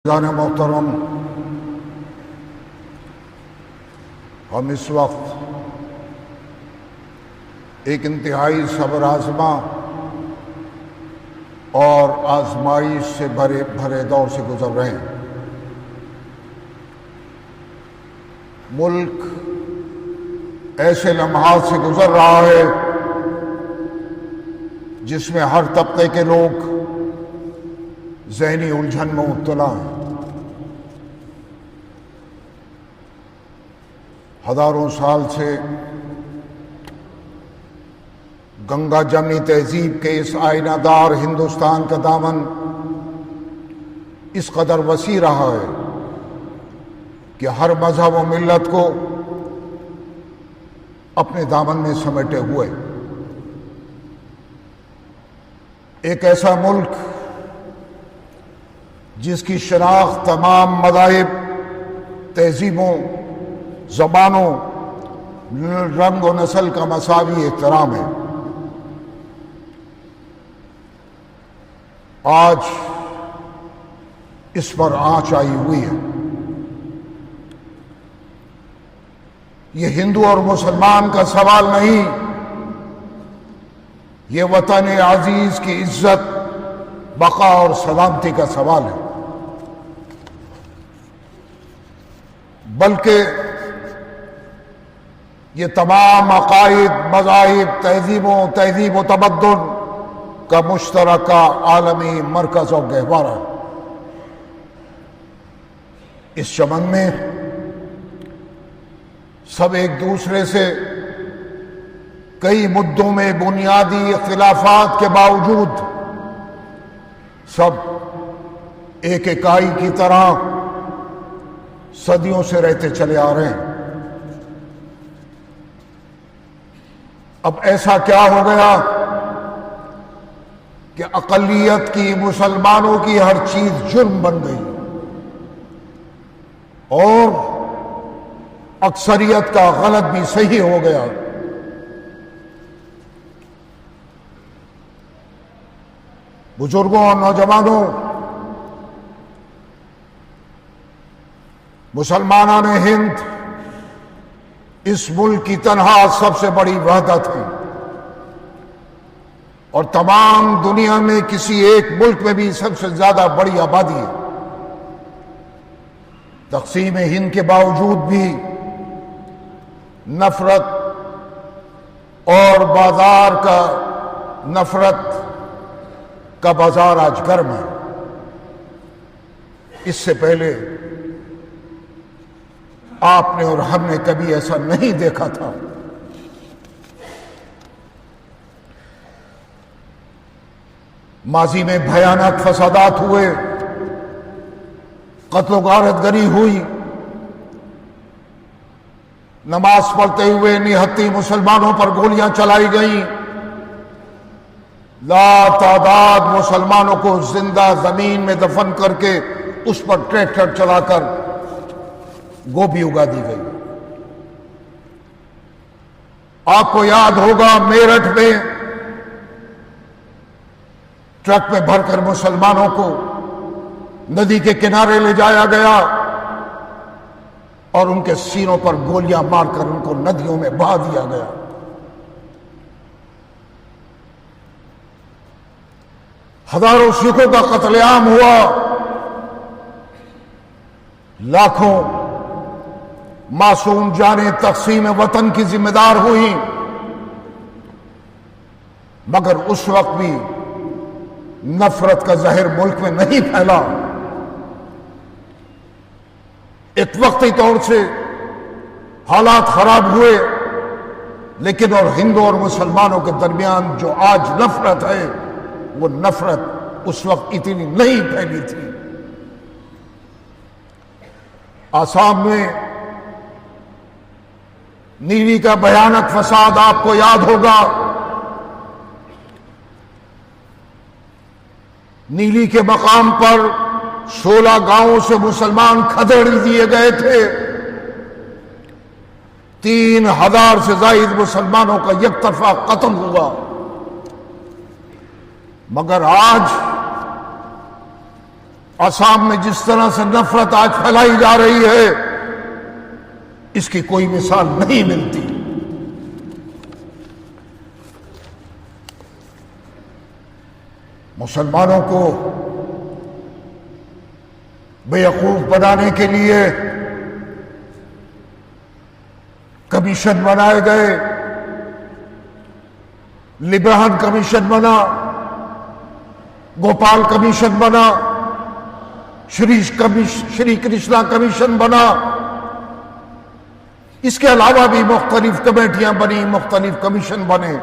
محترم، ہم اس وقت ایک انتہائی صبر آزما اور آزمائش سے بھرے دور سے گزر رہے ہیں۔ ملک ایسے لمحات سے گزر رہا ہے جس میں ہر طبقے کے لوگ ذہنی الجھن میں مبتلا ہیں۔ ہزاروں سال سے گنگا جمنی تہذیب کے اس آئینہ دار ہندوستان کا دامن اس قدر وسیع رہا ہے کہ ہر مذہب و ملت کو اپنے دامن میں سمیٹے ہوئے ایک ایسا ملک جس کی شناخت تمام مذاہب، تہذیبوں، زبانوں، رنگ و نسل کا مساوی احترام ہے۔ آج اس پر آنچ آئی ہوئی ہے۔ یہ ہندو اور مسلمان کا سوال نہیں، یہ وطن عزیز کی عزت، بقا اور سلامتی کا سوال ہے، بلکہ یہ تمام عقائد، مذاہب، تہذیب و تمدن کا مشترکہ عالمی مرکز اور گہوارہ ہے۔ اس چمن میں سب ایک دوسرے سے کئی مدوں میں بنیادی اختلافات کے باوجود سب ایک اکائی کی طرح صدیوں سے رہتے چلے آ رہے ہیں۔ اب ایسا کیا ہو گیا کہ اقلیت کی، مسلمانوں کی ہر چیز جرم بن گئی اور اکثریت کا غلط بھی صحیح ہو گیا۔ بزرگوں اور نوجوانوں، مسلمانان ہند اس ملک کی تنہا سب سے بڑی وحدت ہے، اور تمام دنیا میں کسی ایک ملک میں بھی سب سے زیادہ بڑی آبادی ہے۔ تقسیم ہند کے باوجود بھی نفرت کا بازار آج گرم ہے۔ اس سے پہلے آپ نے اور ہم نے کبھی ایسا نہیں دیکھا تھا۔ ماضی میں بھیانک فسادات ہوئے، قتل و غارت گری ہوئی، نماز پڑھتے ہوئے نہتی مسلمانوں پر گولیاں چلائی گئیں، لا تعداد مسلمانوں کو زندہ زمین میں دفن کر کے اس پر ٹریکٹر چلا کر گوبھی اگا دی گئی۔ آپ کو یاد ہوگا میرٹھ میں ٹرک میں بھر کر مسلمانوں کو ندی کے کنارے لے جایا گیا اور ان کے سینوں پر گولیاں مار کر ان کو ندیوں میں بہا دیا گیا۔ ہزاروں سکھوں کا قتل عام ہوا، لاکھوں معصوم جانیں تقسیم وطن کی ذمہ دار ہوئیں، مگر اس وقت بھی نفرت کا زہر ملک میں نہیں پھیلا۔ ایک وقتی طور سے حالات خراب ہوئے، لیکن اور ہندو اور مسلمانوں کے درمیان جو آج نفرت ہے، وہ نفرت اس وقت اتنی نہیں پھیلی تھی۔ آسام میں نیلی کا بھیانک فساد آپ کو یاد ہوگا۔ نیلی کے مقام پر 16 گاؤں سے مسلمان کھدیڑ دیے گئے تھے، 3000 سے زائد مسلمانوں کا یک طرفہ قتل ہوا۔ مگر آج آسام میں جس طرح سے نفرت آج پھیلائی جا رہی ہے اس کی کوئی مثال نہیں ملتی. مسلمانوں کو بیوقوف بنانے کے لیے کمیشن بنائے گئے. لیبرہن کمیشن بنا، گوپال کمیشن بنا، شری کرشنا کمیشن بنا. اس کے علاوہ بھی مختلف کمیٹیاں بنی، مختلف کمیشن بنے.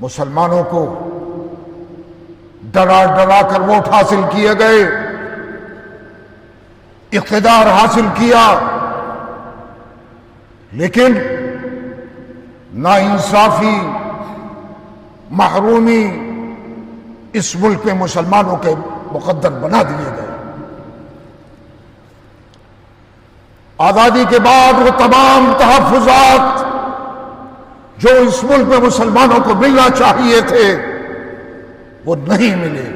مسلمانوں کو ڈرا ڈرا کر ووٹ حاصل کیے گئے، اقتدار حاصل کیا، لیکن ناانصافی، محرومی اس ملک میں مسلمانوں کے مقدر بنا دیے گئے. آزادی کے بعد وہ تمام تحفظات جو اس ملک میں مسلمانوں کو ملنا چاہیے تھے وہ نہیں ملے.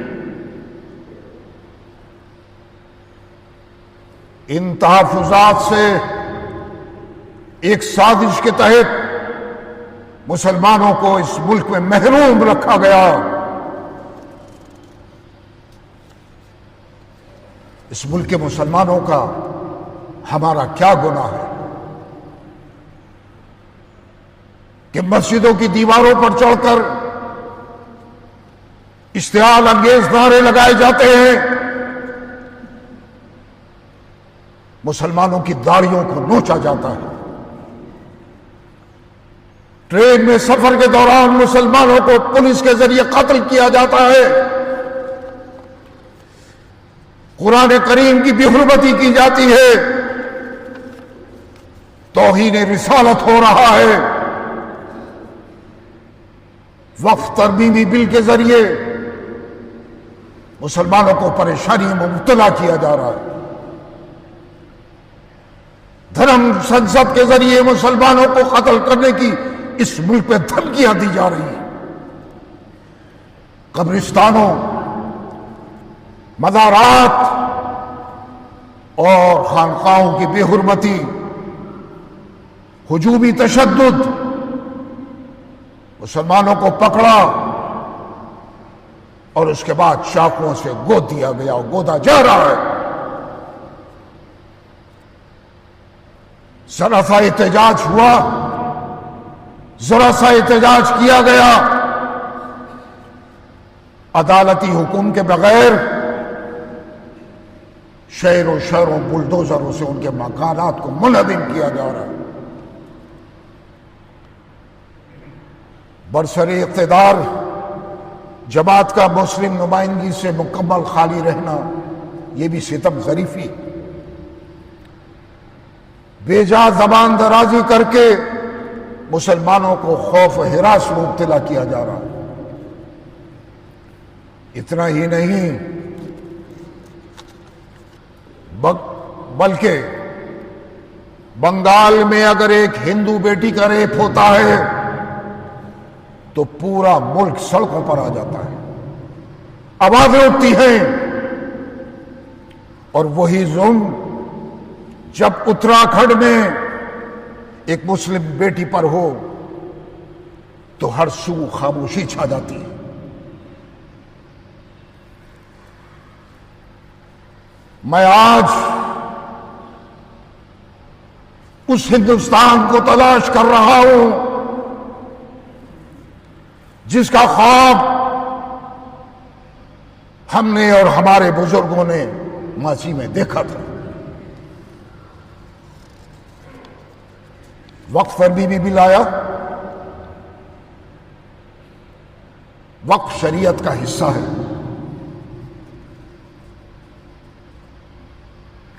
ان تحفظات سے ایک سازش کے تحت مسلمانوں کو اس ملک میں محروم رکھا گیا. اس ملک کے مسلمانوں کا ہمارا کیا گناہ ہے کہ مسجدوں کی دیواروں پر چڑھ کر اشتعال انگیز نعرے لگائے جاتے ہیں، مسلمانوں کی داڑھیوں کو نوچا جاتا ہے، ٹرین میں سفر کے دوران مسلمانوں کو پولیس کے ذریعے قتل کیا جاتا ہے، قرآن کریم کی بے حرمتی کی جاتی ہے، توہین رسالت ہو رہا ہے، وقف ترمیمی بل کے ذریعے مسلمانوں کو پریشانی میں مبتلا کیا جا رہا ہے، دھرم سنسد کے ذریعے مسلمانوں کو قتل کرنے کی اس ملک پہ دھمکیاں دی جا رہی ہیں. قبرستانوں، مزارات اور خانقاہوں کی بے حرمتی، ہجومی تشدد، مسلمانوں کو پکڑا اور اس کے بعد چاقوؤں سے گود دیا گیا اور گودا جا رہا ہے. ذرا سا احتجاج ہوا، ذرا سا احتجاج کیا گیا، عدالتی حکم کے بغیر شہروں شہروں بلڈوزروں سے ان کے مکانات کو منہدم کیا جا رہا ہے. برسر اقتدار جماعت کا مسلم نمائندگی سے مکمل خالی رہنا یہ بھی ستم ظریفی، بے جا زبان درازی کر کے مسلمانوں کو خوف و ہراس میں مبتلا کیا جا رہا ہے. اتنا ہی نہیں بلکہ بنگال میں اگر ایک ہندو بیٹی کا ریپ ہوتا ہے تو پورا ملک سڑکوں پر آ جاتا ہے، آوازیں اٹھتی ہیں. اور وہی ظلم جب اتراکھنڈ میں ایک مسلم بیٹی پر ہو تو ہر سو خاموشی چھا جاتی ہے. میں آج اس ہندوستان کو تلاش کر رہا ہوں جس کا خواب ہم نے اور ہمارے بزرگوں نے ماضی میں دیکھا تھا. وقف ترمیمی بل آیا، وقف شریعت کا حصہ ہے.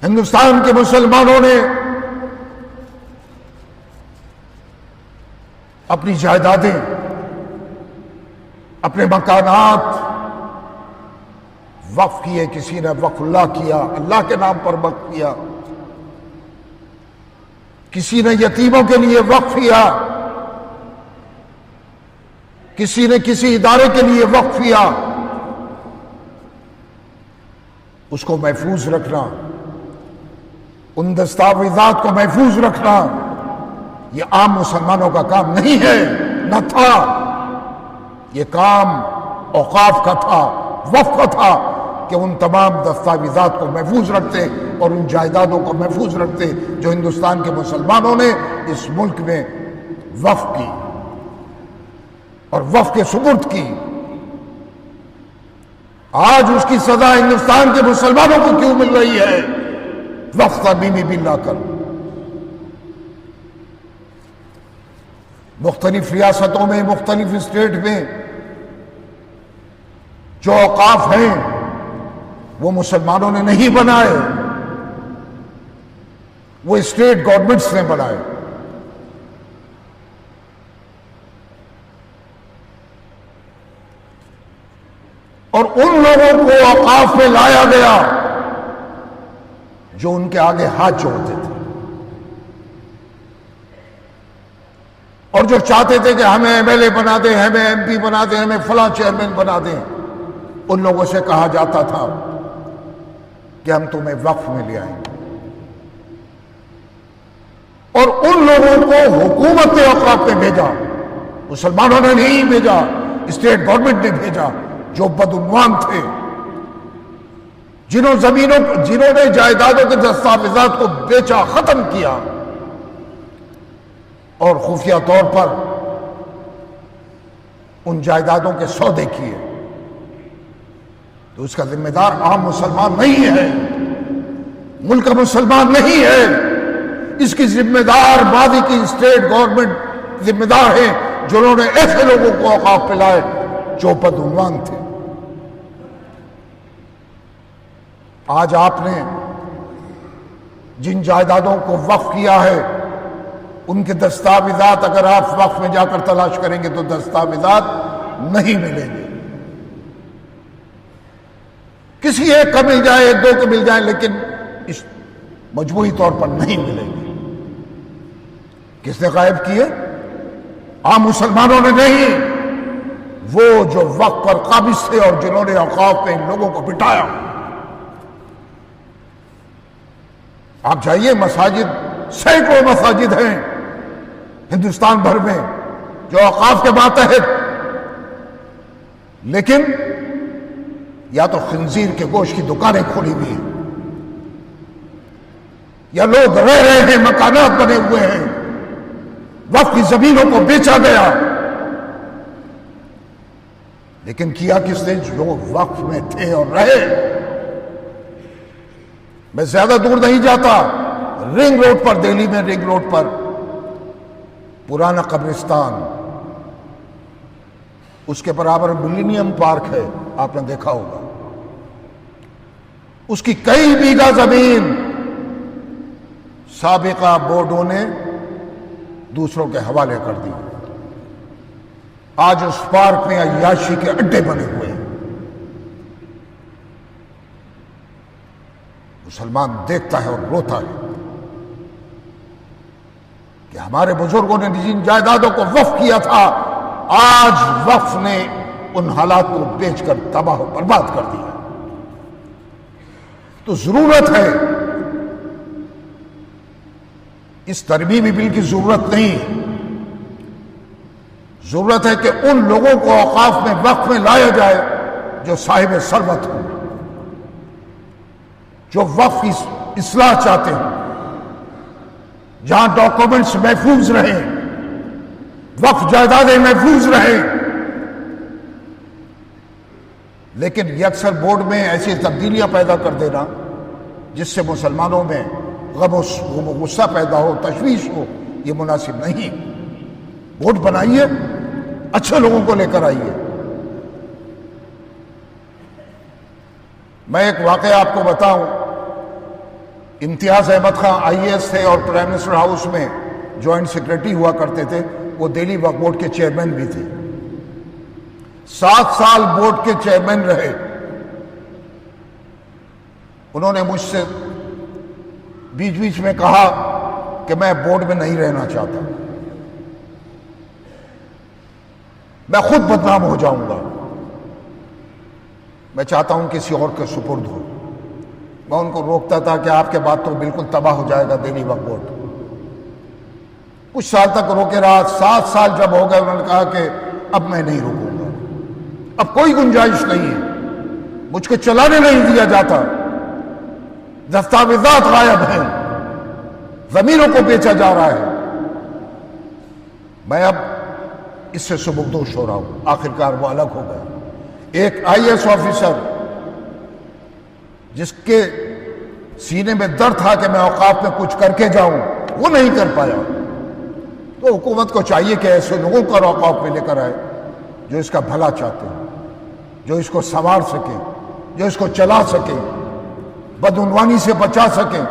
ہندوستان کے مسلمانوں نے اپنی جائیدادیں، اپنے مکانات وقف کیے. کسی نے وقف اللہ کیا، اللہ کے نام پر وقف کیا، کسی نے یتیموں کے لیے وقف کیا، کسی نے کسی ادارے کے لیے وقف کیا. اس کو محفوظ رکھنا، ان دستاویزات کو محفوظ رکھنا، یہ عام مسلمانوں کا کام نہیں ہے، نہ تھا۔ یہ کام اوقاف کا تھا، وقف کا تھا کہ ان تمام دستاویزات کو محفوظ رکھتے اور ان جائیدادوں کو محفوظ رکھتے جو ہندوستان کے مسلمانوں نے اس ملک میں وقف کی اور وقف کے سپرد کی۔ آج اس کی سزا ہندوستان کے مسلمانوں کو کیوں مل رہی ہے؟ وقف ترمیمی بل لا کر۔ مختلف ریاستوں میں، مختلف اسٹیٹ میں جو اوقاف ہیں وہ مسلمانوں نے نہیں بنائے، وہ اسٹیٹ گورنمنٹس نے بنائے۔ اور ان لوگوں کو اوقاف میں لایا گیا جو ان کے آگے ہاتھ جوڑتے تھے اور جو چاہتے تھے کہ ہمیں ایم ایل اے بنا دیں، ہمیں ایم پی بنا دیں، ہمیں فلاں چیئرمین بنا دیں۔ ان لوگوں سے کہا جاتا تھا کہ ہم تمہیں وقف میں لے آئیں گے، اور ان لوگوں کو حکومت نے اوقاف میں بھیجا، مسلمانوں نے نہیں بھیجا، اسٹیٹ گورنمنٹ نے بھیجا، جو بدعنوان تھے، جنہوں نے جائیدادوں کے دستاویزات کو بیچا، ختم کیا اور خفیہ طور پر ان جائیدادوں کے سودے کیے۔ تو اس کا ذمہ دار عام مسلمان نہیں ہے، ملک کا مسلمان نہیں ہے، اس کی ذمہ دار ماضی کی اسٹیٹ گورنمنٹ ذمہ دار ہیں جنہوں نے ایسے لوگوں کو اوقاف پہ لائے جو بدعنوان تھے۔ آج آپ نے جن جائیدادوں کو وقف کیا ہے ان کے دستاویزات اگر آپ وقف میں جا کر تلاش کریں گے تو دستاویزات نہیں ملیں گے۔ کسی ایک کا مل جائے، ایک دو کے مل جائیں، لیکن اس مجموعی طور پر نہیں ملیں گے۔ کس نے غائب کیے؟ عام مسلمانوں نے نہیں، وہ جو وقت پر قابض تھے اور جنہوں نے اوقاف پہ ان لوگوں کو بٹھایا۔ آپ جائیے، مساجد، سینکڑوں مساجد ہیں ہندوستان بھر میں جو اوقاف کے ماتحت، لیکن یا تو خنزیر کے گوشت کی دکانیں کھولی ہوئی ہیں، یا لوگ رہ رہے ہیں، مکانات بنے ہوئے ہیں، وقف کی زمینوں کو بیچا گیا۔ لیکن کیا کس نے؟ جو وقف میں تھے اور رہے۔ میں زیادہ دور نہیں جاتا، رنگ روڈ پر، دہلی میں رنگ روڈ پر پرانا قبرستان، اس کے برابر ملینیم پارک ہے، آپ نے دیکھا ہوگا۔ اس کی کئی بیگھہ زمین سابقہ بورڈوں نے دوسروں کے حوالے کر دی۔ آج اس پارک میں عیاشی کے اڈے بنے ہوئے ہیں۔ مسلمان دیکھتا ہے اور روتا ہے کہ ہمارے بزرگوں نے جن جائیدادوں کو وقف کیا تھا، آج وقف نے ان حالات کو بیچ کر تباہ و برباد کر دیا۔ تو ضرورت ہے، اس ترمیمی بل کی ضرورت نہیں ہے، ضرورت ہے کہ ان لوگوں کو اوقاف میں وقف میں لایا جائے جو صاحب ثروت ہوں، جو وقف کی اصلاح چاہتے ہیں، جہاں ڈاکومنٹس محفوظ رہیں، وقف جائیدادیں محفوظ رہیں۔ لیکن یکسر بورڈ میں ایسی تبدیلیاں پیدا کر دینا جس سے مسلمانوں میں غم و غصہ پیدا ہو، تشویش ہو، یہ مناسب نہیں۔ بورڈ بنائیے، اچھے لوگوں کو لے کر آئیے۔ میں ایک واقعہ آپ کو بتاؤں، امتیاز احمد خان آئی اے ایس تھے اور پرائم منسٹر ہاؤس میں جوائنٹ سیکرٹری ہوا کرتے تھے، وہ دہلی وقف بورڈ کے چیئرمین بھی تھے، 7 سال بورڈ کے چیئرمین رہے۔ انہوں نے مجھ سے بیچ بیچ میں کہا کہ میں بورڈ میں نہیں رہنا چاہتا، میں خود بدنام ہو جاؤں گا، میں چاہتا ہوں کسی اور کے سپرد ہو۔ میں ان کو روکتا تھا کہ آپ کے بعد تو بالکل تباہ ہو جائے گا دہلی وقف بورڈ. کچھ سال تک روکے رہا. 7 سال جب ہو گئے انہوں نے کہا کہ اب میں نہیں روکوں گا, اب کوئی گنجائش نہیں ہے, مجھ کو چلانے نہیں دیا جاتا, دستاویزات غائب ہیں, ضمیروں کو بیچا جا رہا ہے. میں اب اس سے سبکدوش ہو رہا ہوں. آخرکار وہ الگ ہو گیا. ایک IAS آفیسر جس کے سینے میں درد تھا کہ میں اوقاف میں کچھ کر کے جاؤں, وہ نہیں کر پایا. تو حکومت کو چاہیے کہ ایسے لوگوں کو اوقاف میں لے کر آئے جو اس کا بھلا چاہتے ہیں, جو اس کو سنوار سکیں, جو اس کو چلا سکیں, بدعنوانی سے بچا سکیں,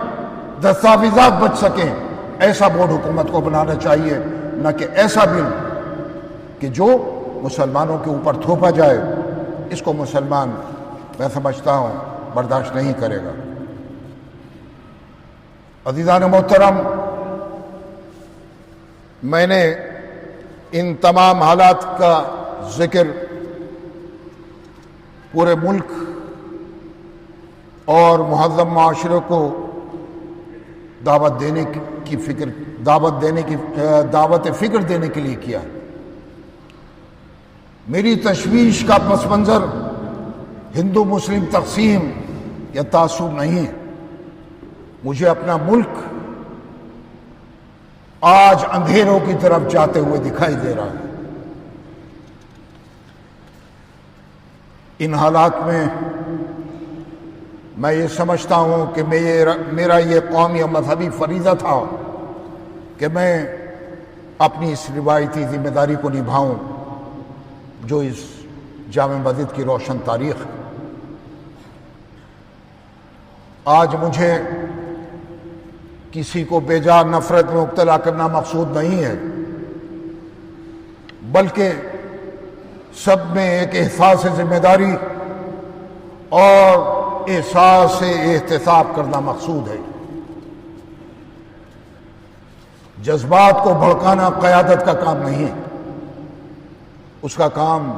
دستاویزات بچ سکیں. ایسا بورڈ حکومت کو بنانا چاہیے, نہ کہ ایسا بل کہ جو مسلمانوں کے اوپر تھوپا جائے. اس کو مسلمان, میں سمجھتا ہوں, برداشت نہیں کرے گا. عزیزان محترم, میں نے ان تمام حالات کا ذکر پورے ملک اور مہذب معاشرے کو دعوت فکر دینے کے لیے کیا. میری تشویش کا پس منظر ہندو مسلم تقسیم یا تعصب نہیں ہے. مجھے اپنا ملک آج اندھیروں کی طرف جاتے ہوئے دکھائی دے رہا ہے. ان حالات میں میں یہ سمجھتا ہوں کہ میرا یہ قومی اور مذہبی فریضہ تھا کہ میں اپنی اس روایتی ذمہ داری کو نبھاؤں جو اس جامع مسجد کی روشن تاریخ ہے. آج مجھے کسی کو بے جا نفرت میں مبتلا کرنا مقصود نہیں ہے, بلکہ سب میں ایک احساس ذمہ داری اور احساس احتساب کرنا مقصود ہے. جذبات کو بھڑکانا قیادت کا کام نہیں ہے. اس کا کام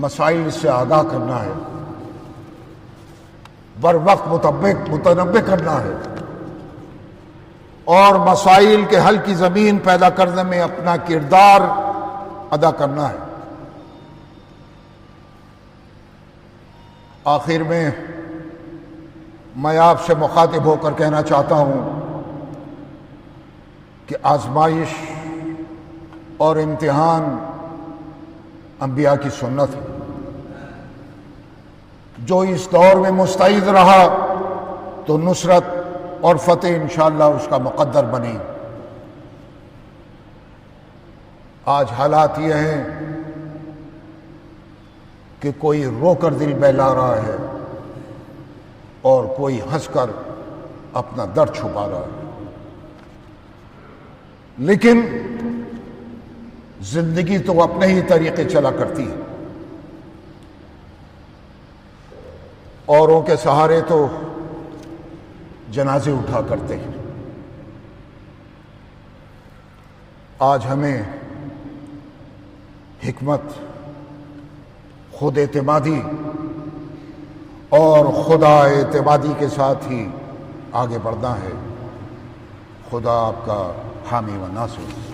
مسائل سے آگاہ کرنا ہے, بر وقت متنبع کرنا ہے, اور مسائل کے حل کی زمین پیدا کرنے میں اپنا کردار ادا کرنا ہے. آخر میں آپ سے مخاطب ہو کر کہنا چاہتا ہوں کہ آزمائش اور امتحان انبیاء کی سنت ہے. جو اس دور میں مستعد رہا تو نصرت اور فتح انشاءاللہ اس کا مقدر بنی. آج حالات یہ ہیں کہ کوئی رو کر دل بہلا رہا ہے اور کوئی ہنس کر اپنا درد چھپا رہا ہے. لیکن زندگی تو اپنے ہی طریقے چلا کرتی ہے. اوروں کے سہارے تو جنازے اٹھا کرتے ہیں. آج ہمیں حکمت, خود اعتمادی اور خدا اعتمادی کے ساتھ ہی آگے بڑھنا ہے. خدا آپ کا حامی و ناصر.